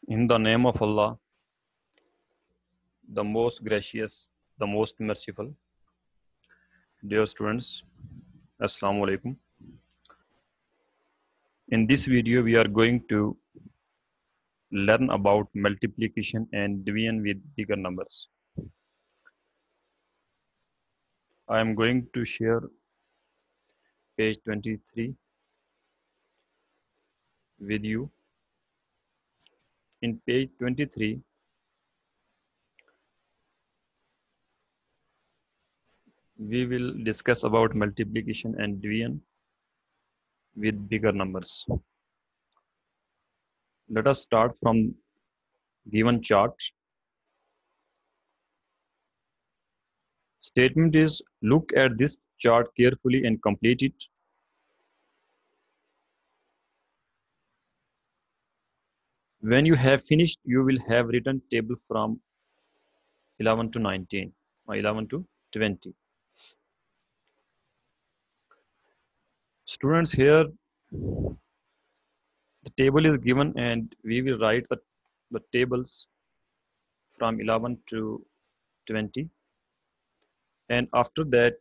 In the name of Allah, the most gracious, the most merciful. Dear students, Assalamu alaikum. In this video, we are going to learn about multiplication and division with bigger numbers. I am going to share page 23 with you. In page 23, we will discuss about multiplication and division with bigger numbers. Let us start from given chart. Statement is, look at this chart carefully and complete it. When you have finished, you will have written table from 11 to 19 or 11 to 20. Students, here the table is given and we will write the tables from 11 to 20, and after that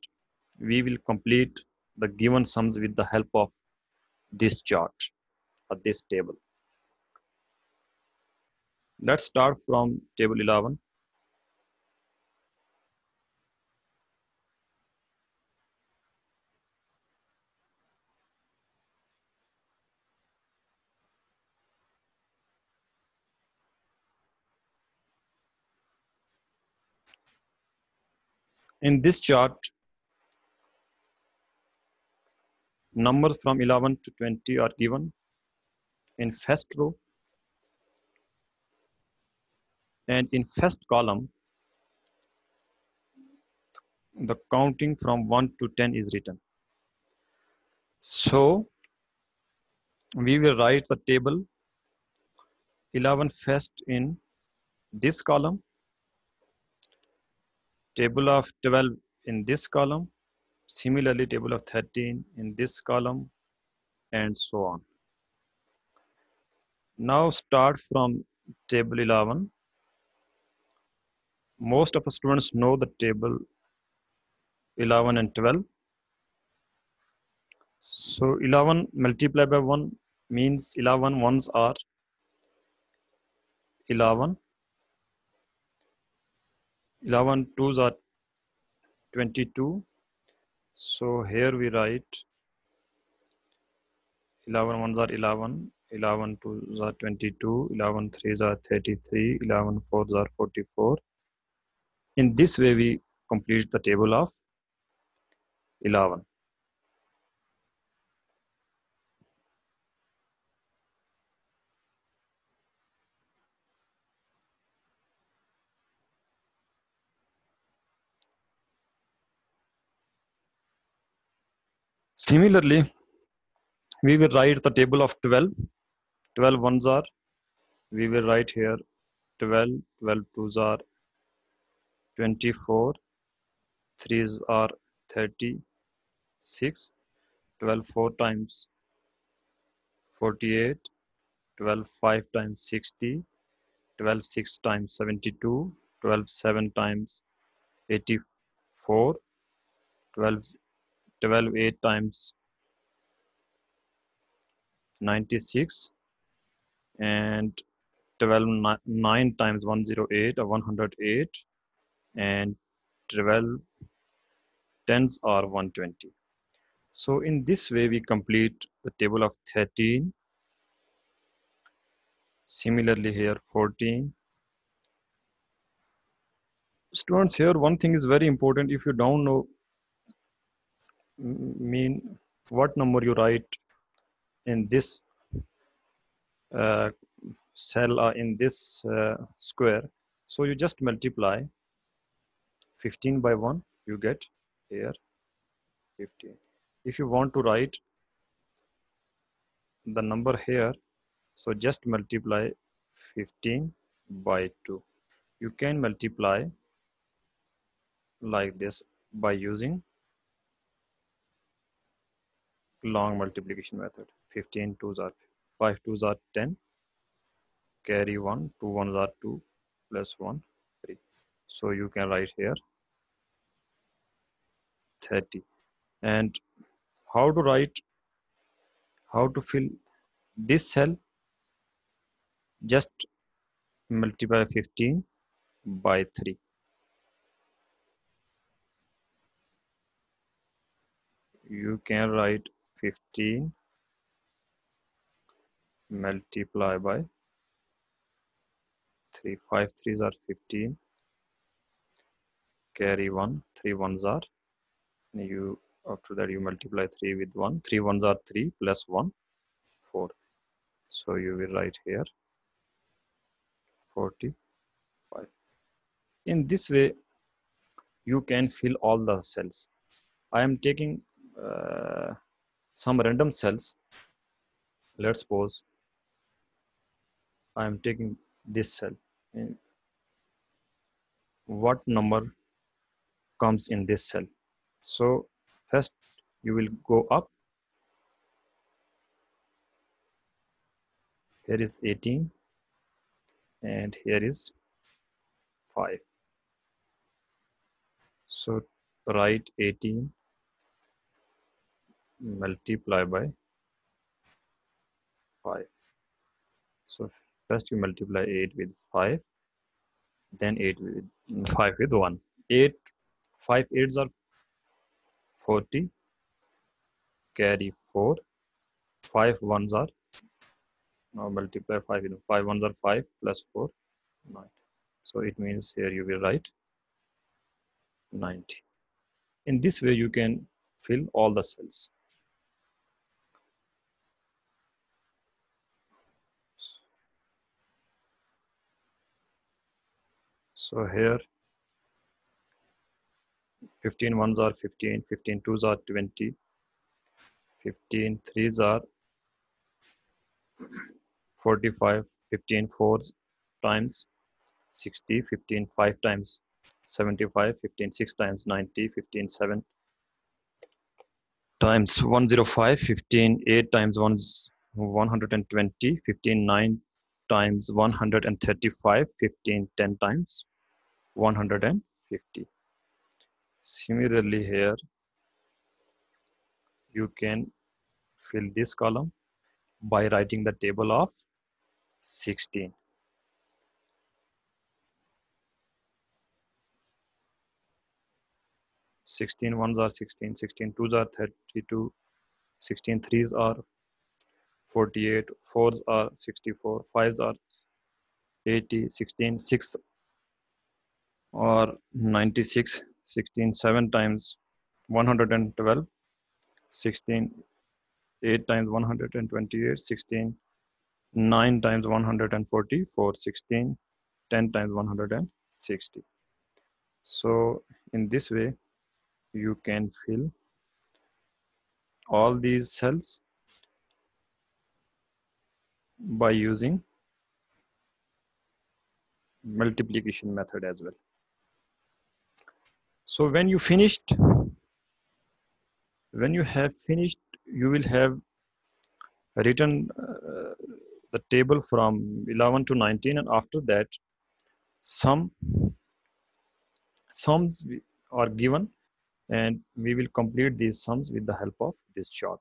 we will complete the given sums with the help of this chart or this table. Let's start from table 11. In this chart, numbers from 11 to 20 are given in first row, and in first column the counting from 1 to 10 is written. So we will write the table 11 first in this column, table of 12 in this column, similarly table of 13 in this column, and so on. Now start from table 11. Most of the students know the table 11 and 12. So 11 multiplied by 1 means 11 ones are 11, 11 twos are 22. So here we write 11 ones are 11, 11 twos are 22, 11 threes are 33, 11 fours are 44. In this way we complete the table of 11. Similarly, we will write the table of 12. 12 ones are, we will write here 12, 12 twos are 24, threes are 36, 12 four times 48, 12 five times 60, 12 six times 72, 12 seven times 84, 12, 12 eight times 96, and 12 nine times 108 or 108, and 12 tens are 120. So in this way we complete the table of 13. Similarly here 14. Students, here one thing is very important. If you don't know mean what number you write in this cell or in this square, so you just multiply 15 by 1, you get here 15. If you want to write the number here, so just multiply 15 by 2. You can multiply like this by using long multiplication method. 15 twos are 5 twos are 10, carry 1, 2 ones are 2, plus 1, 3. So you can write here 30. And how to write, how to fill this cell? Just multiply 15 by 3. You can write 15 multiply by 3. 5 threes are 15. Carry 1. 3 ones are, you after that you multiply 3 with 1. 3 ones are 3 plus 1, 4. So you will write here 45. In this way, you can fill all the cells. I am taking some random cells. Let's suppose I am taking this cell. And what number comes in this cell? So first you will go up. Here is 18 and here is 5. So write 18 multiply by 5. So first you multiply 8 with 5, then 8 with 5 with 1. 8, 5 eights are 40, carry 4. 5 ones are, now multiply 5 with 5 ones are 5 plus 4, 9. So it means here you will write 90. In this way you can fill all the cells. So here 15 ones are 15, 15 twos are 20, 15 threes are 45, 15 fours times 60, 15 5 times 75, 15 6 times 90, 15 7 times 105, 15 8 times 1 is 120, 15 9 times 135, 15 10 times 150. Similarly here you can fill this column by writing the table of 16. 16 ones are 16, 16 twos are 32, 16 threes are 48, fours are 64, fives are 80, 16 6 or 96, 16 7 times 112, 16 8 times 128, 16 9 times 144, 16 10 times 160. So in this way you can fill all these cells by using multiplication method as well. So when you have finished, you will have written the table from 11 to 19, and after that sums are given, and we will complete these sums with the help of this chart.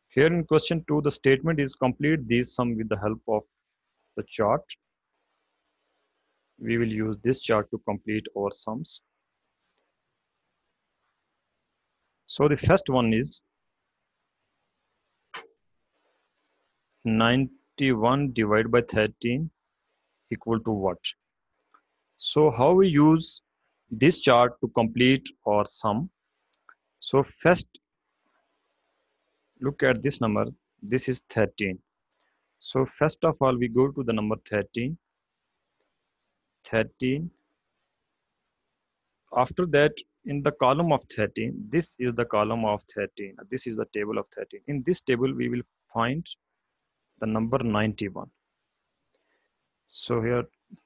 Here in question 2, the statement is complete these sum with the help of the chart. We will use this chart to complete our sums. So the first one is 91 divided by 13 equal to what? So how we use this chart to complete our sum? So first look at this number. This is 13. So first of all we go to the number 13. 13. After that, in the column of 13, this is the column of 13. This is the table of 13. In this table we will find the number 91. So here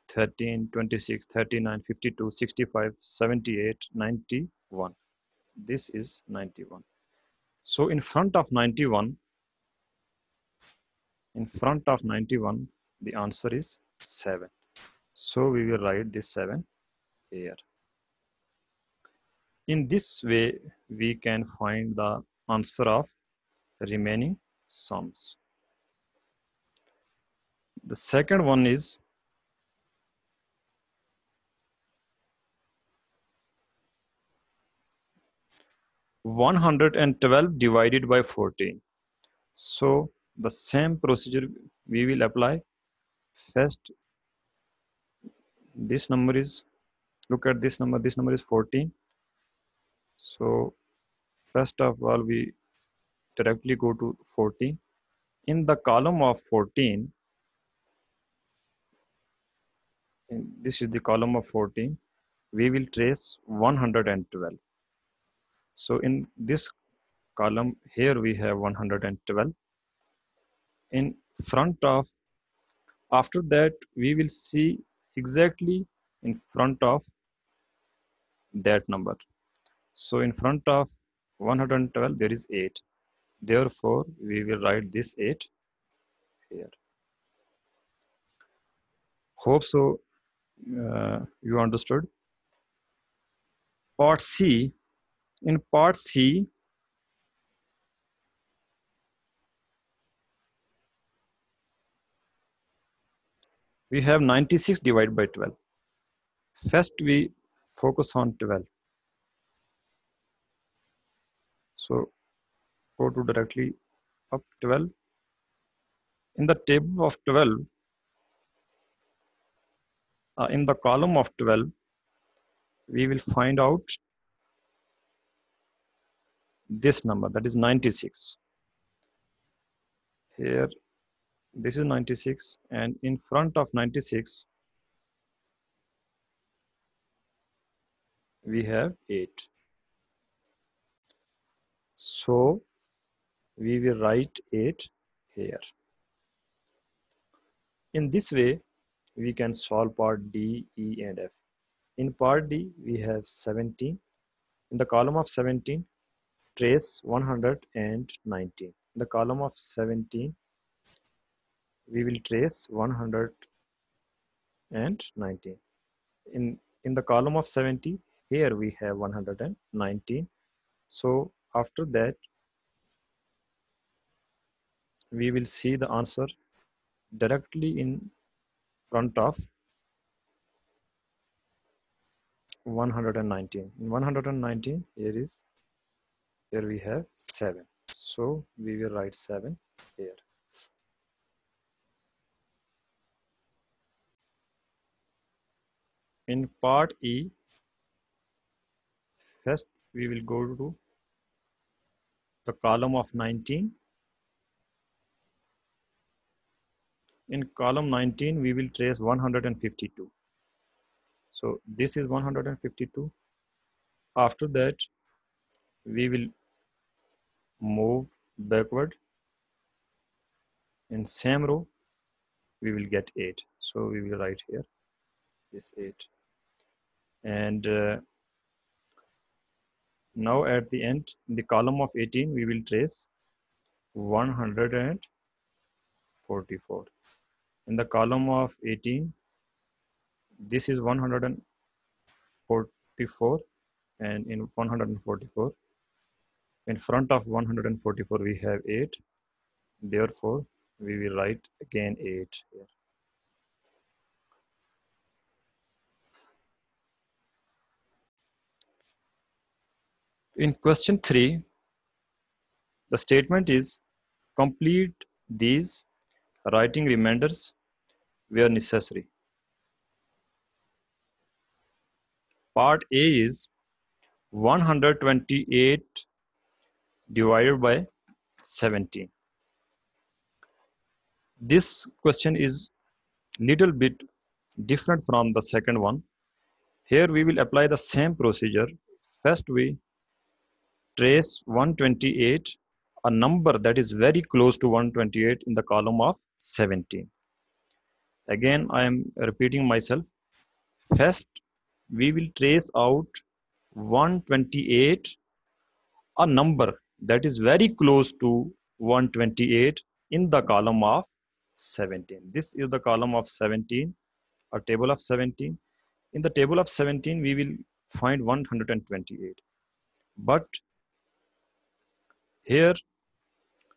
13, 26, 39, 52, 65, 78, 91. This is 91. So in front of 91, In front of 91, the answer is 7. So we will write this 7 here. In this way, we can find the answer of remaining sums. The second one is 112 divided by 14. So the same procedure we will apply. First, this number is, look at this number is 14. So first of all, we directly go to 14. In the column of 14, this is the column of 14, we will trace 112. So in this column here we have 112. In front of, after that we will see exactly in front of that number. So in front of 112 there is 8. Therefore we will write this 8 here. Hope so you understood. Part C. In part C, we have 96 divided by 12. First we focus on 12. So go to directly up 12. In the table of 12, in the column of 12, we will find out this number, that is 96. Here, this is 96, and in front of 96, we have 8. So we will write 8 here. In this way, we can solve part D, E, and F. In part D, we have 17. In the column of 17, trace 119. In the column of 17, we will trace 119. In the column of 70, here we have 119. So after that, we will see the answer directly in front of 119. In 119, here we have 7. So we will write 7 here. In part E, first we will go to the column of 19. In column 19, we will trace 152. So this is 152. After that, we will move backward. In same row, we will get 8. So we will write here this 8. And now at the end, in the column of 18, we will trace 144. In the column of 18, this is 144, and in 144, in front of 144, we have 8. Therefore, we will write again 8 here. In question 3, the statement is complete these writing remainders where necessary. Part A is 128 divided by 17. This question is little bit different from the second one. Here we will apply the same procedure. First we trace 128, a number that is very close to 128 in the column of 17. Again, I am repeating myself. First, we will trace out 128, a number that is very close to 128 in the column of 17. This is the column of 17, a table of 17. In the table of 17, we will find 128. But here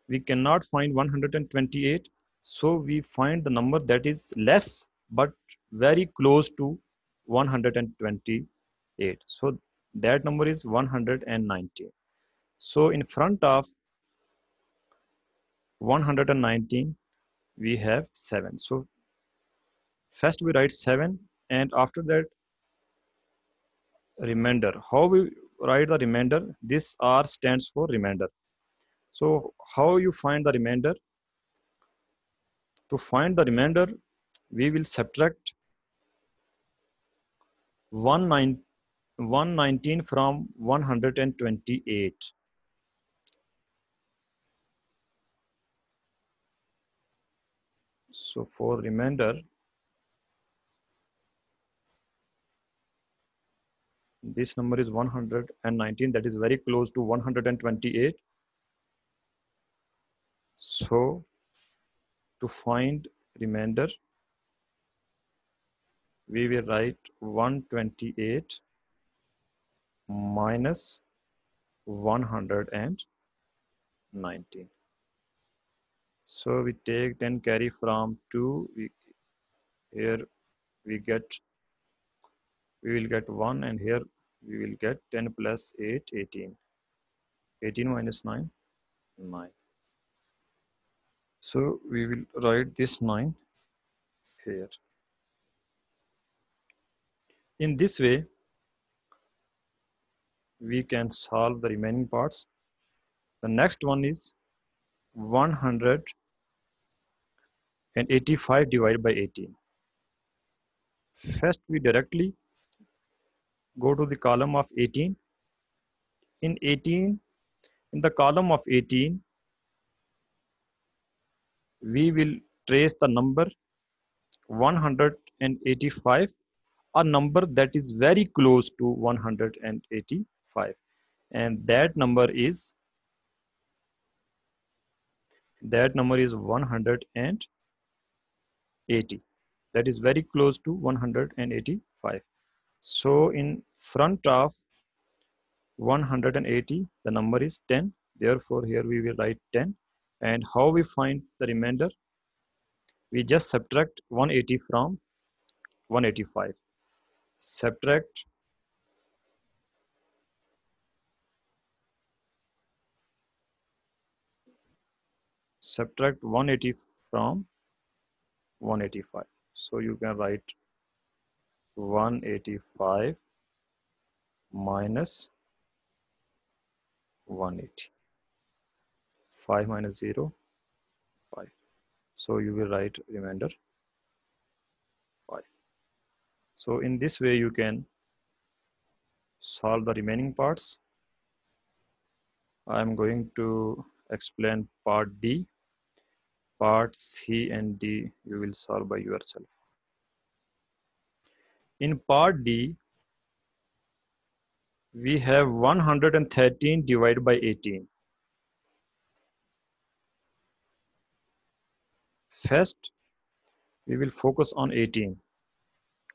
we cannot find 128. So we find the number that is less but very close to 128. So that number is 119. So in front of 119, we have 7. So first we write 7, and after that remainder. How we write the remainder? This R stands for remainder. So how you find the remainder? To find the remainder, we will subtract 119 from 128. So for remainder, this number is 119, that is very close to 128. So to find remainder, we will write 128 minus 119. So we take 10 carry from 2. Here we will get 1, and here we will get 10 plus 8, 18. 18 minus 9, 9. So we will write this 9 here. In this way, we can solve the remaining parts. The next one is 185 divided by 18. First, we directly go to the column of 18. In the column of 18, we will trace the number 185, a number that is very close to 185, and that number is 180. That is very close to 185. So in front of 180, the number is 10. Therefore here we will write 10. And how we find the remainder? We just subtract 180 from 185. Subtract 180 from 185. So you can write 185 minus 180. 5 minus 0, 5. So you will write remainder 5. So in this way you can solve the remaining parts. I am going to explain part D. Part C and D you will solve by yourself. In part D, we have 113 divided by 18. First, we will focus on 18.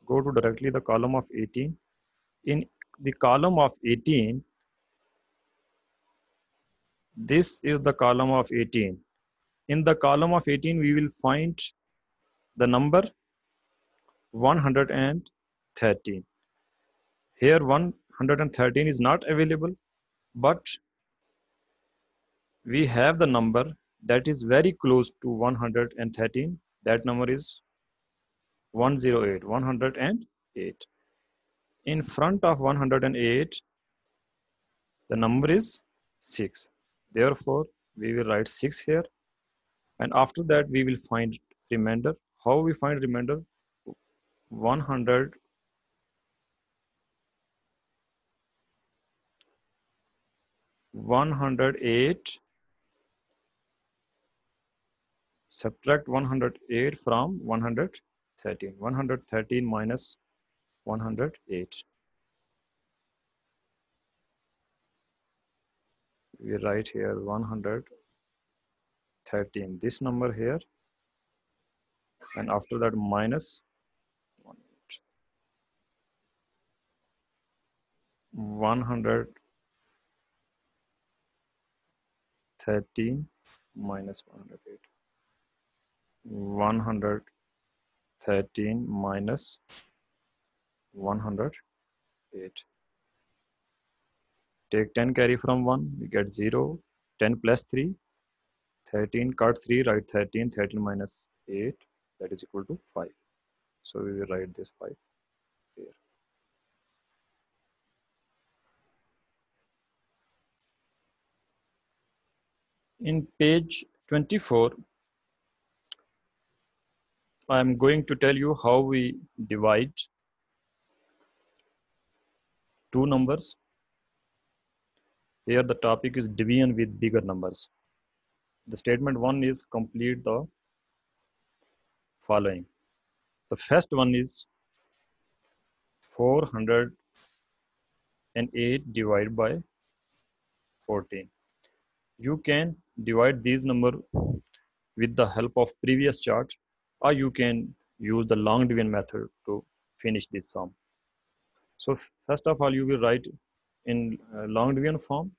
Go to directly the column of 18. In the column of 18, this is the column of 18. In the column of 18, we will find the number 113. Here 113 is not available, but we have the number that is very close to 113. That number is 108, 108. In front of 108, the number is 6. Therefore, we will write 6 here. And after that, we will find remainder. How we find remainder? 100 108, subtract 108 from 113. 113 minus 108. We write here 113. This number here and after that minus 113 minus 108. 113 minus 108. Take 10 carry from 1, we get 0. 10 plus 3, 13, cut 3, write 13. 13 minus 8, that is equal to 5. So we will write this 5 here. In page 24, I am going to tell you how we divide two numbers. Here the topic is division with bigger numbers. The statement 1 is complete the following. The first one is 408 divided by 14. You can divide these numbers with the help of previous chart, or you can use the long division method to finish this sum. So first of all, you will write in long division form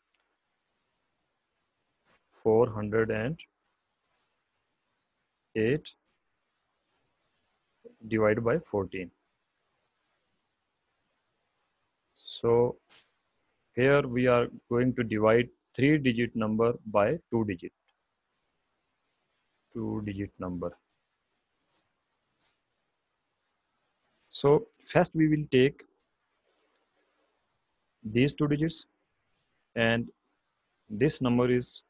408 divided by 14. So here we are going to divide 3-digit number by 2-digit number. So first we will take these 2 digits, and this number is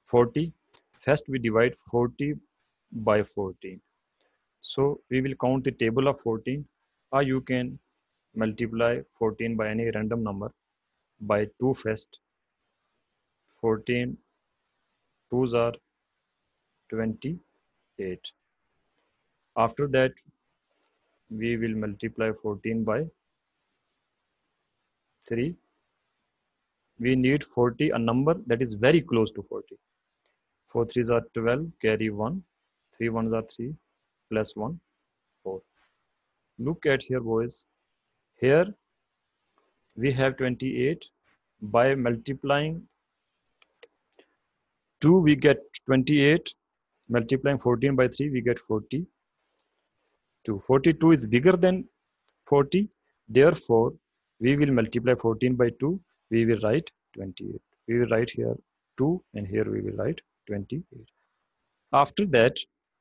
40. First we divide 40 by 14. So we will count the table of 14, or you can multiply 14 by any random number by 2 first. 14 2s are 28. After that we will multiply 14 by 3. We need 40, a number that is very close to 40. 4 3s are 12, carry 1. 3 1s are 3, plus 1, 4. Look at here, boys. Here we have 28. By multiplying 2, we get 28. Multiplying 14 by 3, we get 42. 42 is bigger than 40. Therefore, we will multiply 14 by 2. We will write 28. We will write here 2, and here we will write 28. After that,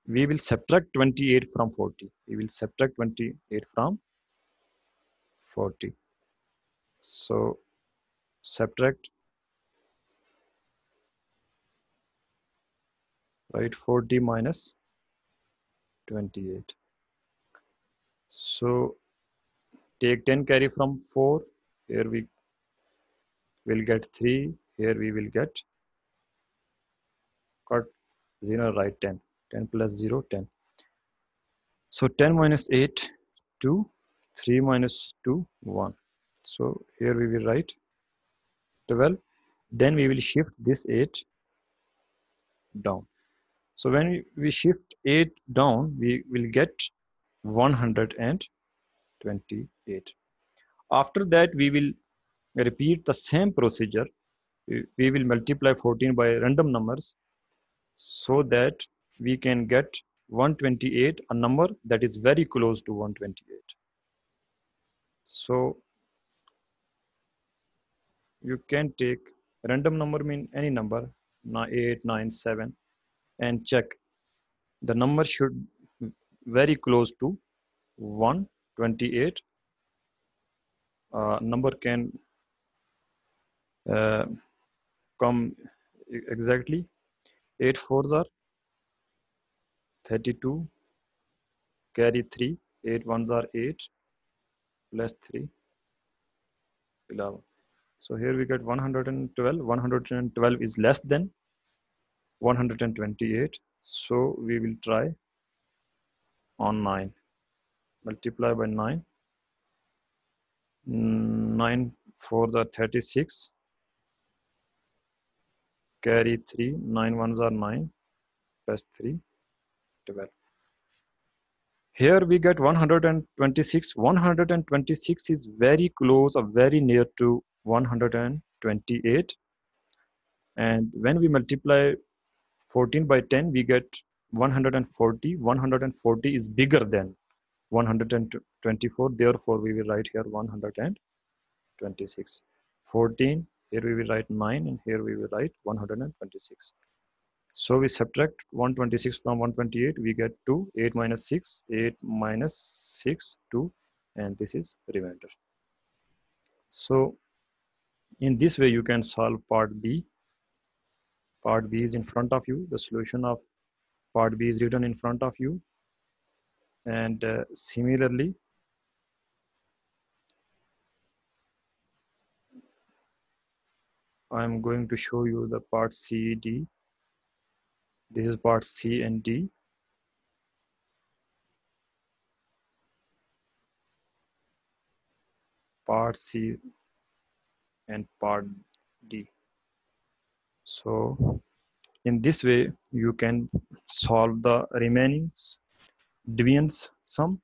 we will subtract 28 from 40. We will subtract 28 from 40. So subtract, right, 40 minus 28. So take 10 carry from 4. Here we will get 3. Here we will get cut 0, right, 10. 10 plus 0, 10. So 10 minus 8, 2. 3 minus 2, 1. So here we will write 12. Then we will shift this 8 down. So when we shift 8 down, we will get 128. After that, we will repeat the same procedure. We will multiply 14 by random numbers so that we can get 128, a number that is very close to 128. So you can take random number, mean any number, 8, 9, 7, and check. The number should very close to 128. Number can uh, come exactly. 8 4s are 32, carry 3. 8 1s are 8, plus 3, 11. So here we get 112. 112 is less than 128. So we will try on 9. Multiply by 9. 9 4s are 36, carry 3. 9 1s are 9, plus 3, 12. Here we get 126. 126 is very close or very near to 128. And when we multiply 14 by 10, we get 140. 140 is bigger than 124. Therefore, we will write here 126. 14, here we will write 9, and here we will write 126. So we subtract 126 from 128, we get 2. 8 minus 6, 8 minus 6, 2, and this is remainder. So in this way you can solve part B. Part B is in front of you. The solution of part B is written in front of you. And similarly, I am going to show you the part C, D. This is part C and D. Part C and part D. So in this way, you can solve the remaining divisions sum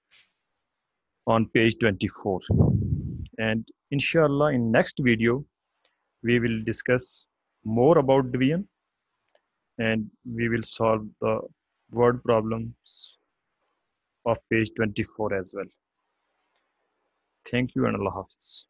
on page 24. And inshallah, in next video, we will discuss more about division, and we will solve the word problems of page 24 as well. Thank you and Allah Hafiz.